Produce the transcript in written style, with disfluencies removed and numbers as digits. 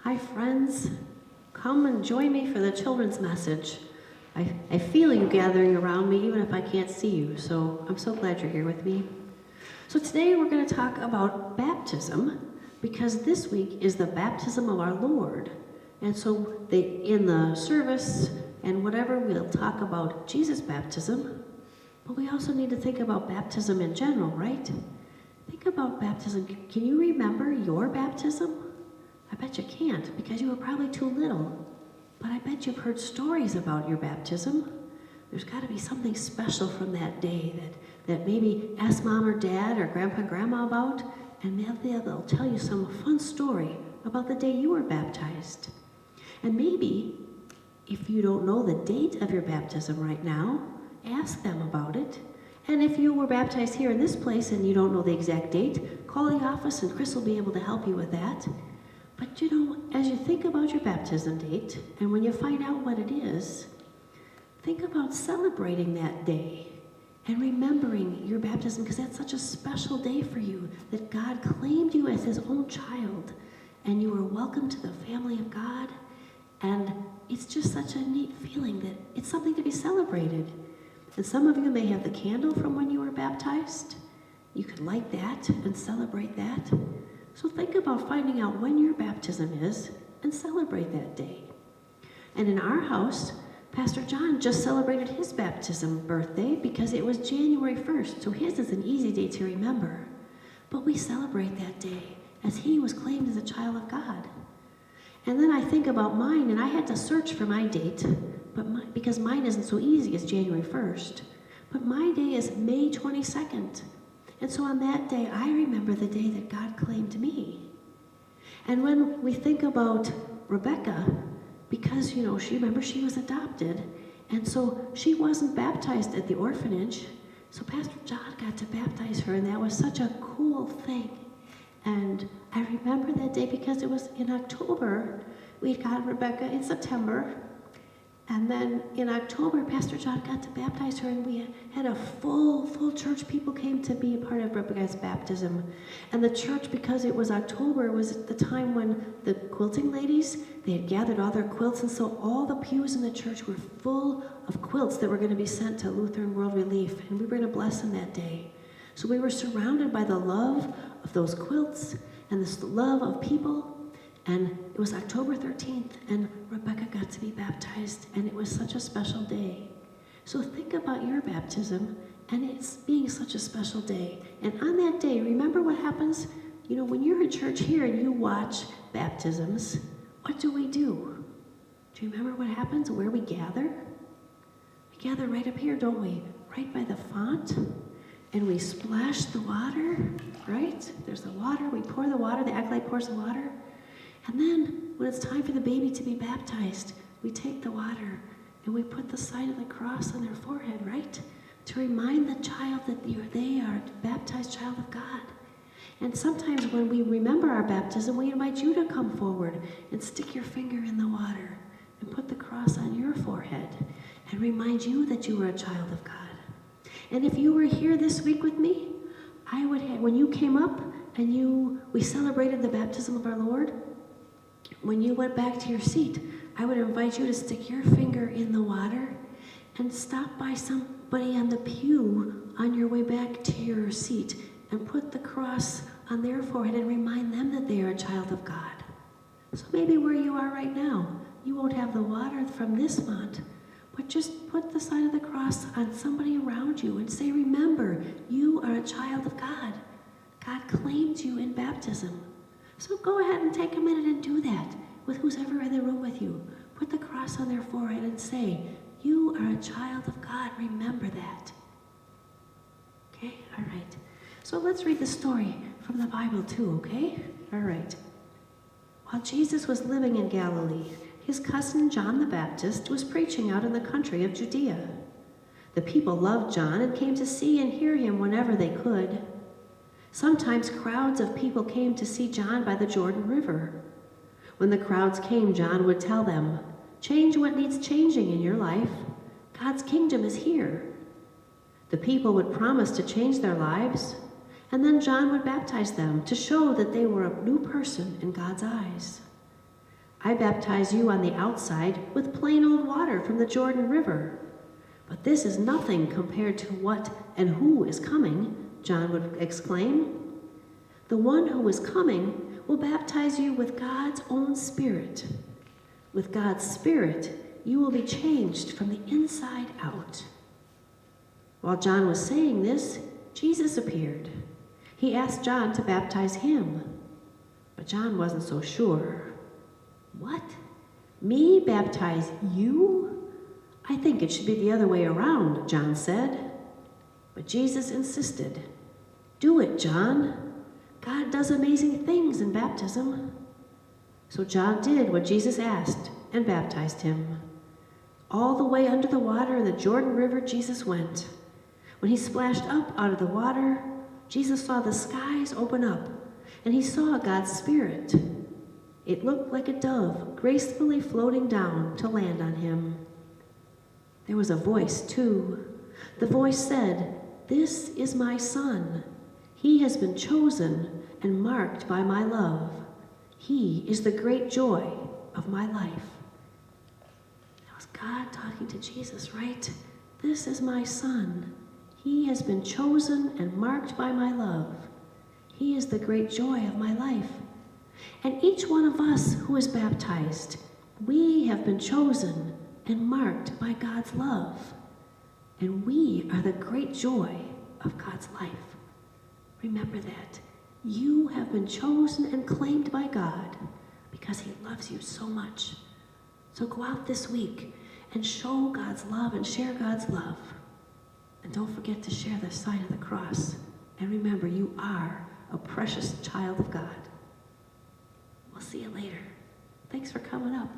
Hi, friends. Come and join me for the children's message. I feel you gathering around me even if I can't see you, so I'm so glad you're here with me. So today we're going to talk about baptism because this week is the baptism of our Lord. And so in the service and whatever, we'll talk about Jesus' baptism, but we also need to think about baptism in general, right? Think about baptism. Can you remember your baptism? I bet you can't, because you were probably too little. But I bet you've heard stories about your baptism. There's got to be something special from that day that maybe ask mom or dad or grandpa and grandma about, and they'll tell you some fun story about the day you were baptized. And maybe, if you don't know the date of your baptism right now, ask them about it. And if you were baptized here in this place and you don't know the exact date, call the office and Chris will be able to help you with that. But as you think about your baptism date, and when you find out what it is, think about celebrating that day and remembering your baptism, because that's such a special day for you, that God claimed you as his own child, and you were welcome to the family of God. And it's just such a neat feeling that it's something to be celebrated. And some of you may have the candle from when you were baptized. You could light that and celebrate that. So think about finding out when your baptism is and celebrate that day. And in our house, Pastor John just celebrated his baptism birthday because it was January 1st, so his is an easy day to remember. But we celebrate that day as he was claimed as a child of God. And then I think about mine, and I had to search for my date, because mine isn't so easy as January 1st. But my day is May 22nd. And so on that day, I remember the day that God claimed me. And when we think about Rebecca, because, she was adopted, and so she wasn't baptized at the orphanage, so Pastor John got to baptize her, and that was such a cool thing. And I remember that day because it was in October. We'd got Rebecca in September, and then in October, Pastor John got to baptize her, and we had a full church. People came to be a part of Rebecca's baptism. And the church, because it was October, was the time when the quilting ladies, they had gathered all their quilts, and so all the pews in the church were full of quilts that were going to be sent to Lutheran World Relief, and we were going to bless them that day. So we were surrounded by the love of those quilts and this love of people. And it was October 13th, and Rebecca got to be baptized, and it was such a special day. So think about your baptism, and it's being such a special day. And on that day, remember what happens? When you're in church here and you watch baptisms, what do we do? Do you remember what happens, where we gather? We gather right up here, don't we? Right by the font. And we splash the water, right? There's the water, we pour the water, the acolyte pours the water. And then, when it's time for the baby to be baptized, we take the water and we put the sign of the cross on their forehead, right? To remind the child that they are a baptized child of God. And sometimes when we remember our baptism, we invite you to come forward and stick your finger in the water and put the cross on your forehead and remind you that you were a child of God. And if you were here this week with me, when you came up and we celebrated the baptism of our Lord, when you went back to your seat, I would invite you to stick your finger in the water and stop by somebody on the pew on your way back to your seat and put the cross on their forehead and remind them that they are a child of God. So maybe where you are right now, you won't have the water from this font, but just put the sign of the cross on somebody around you and say, remember, you are a child of God. God claimed you in baptism. So go ahead and take a minute and do that with who's ever in the room with you. Put the cross on their forehead and say, you are a child of God. Remember that. Okay? All right. So let's read the story from the Bible too, okay? All right. While Jesus was living in Galilee, his cousin John the Baptist was preaching out in the country of Judea. The people loved John and came to see and hear him whenever they could. Sometimes crowds of people came to see John by the Jordan River. When the crowds came, John would tell them, change what needs changing in your life. God's kingdom is here. The people would promise to change their lives, and then John would baptize them to show that they were a new person in God's eyes. I baptize you on the outside with plain old water from the Jordan River. But this is nothing compared to what and who is coming, John would exclaim. The one who is coming will baptize you with God's own Spirit. With God's Spirit, you will be changed from the inside out. While John was saying this, Jesus appeared. He asked John to baptize him, but John wasn't so sure. What? Me baptize you? I think it should be the other way around, John said. But Jesus insisted. Do it, John. God does amazing things in baptism. So John did what Jesus asked and baptized him. All the way under the water in the Jordan River, Jesus went. When he splashed up out of the water, Jesus saw the skies open up, and he saw God's Spirit. It looked like a dove gracefully floating down to land on him. There was a voice, too. The voice said, "This is my Son. He has been chosen and marked by my love. He is the great joy of my life." That was God talking to Jesus, right? This is my Son. He has been chosen and marked by my love. He is the great joy of my life. And each one of us who is baptized, we have been chosen and marked by God's love. And we are the great joy of God's life. Remember that. You have been chosen and claimed by God because he loves you so much. So go out this week and show God's love and share God's love. And don't forget to share the sign of the cross. And remember, you are a precious child of God. We'll see you later. Thanks for coming up.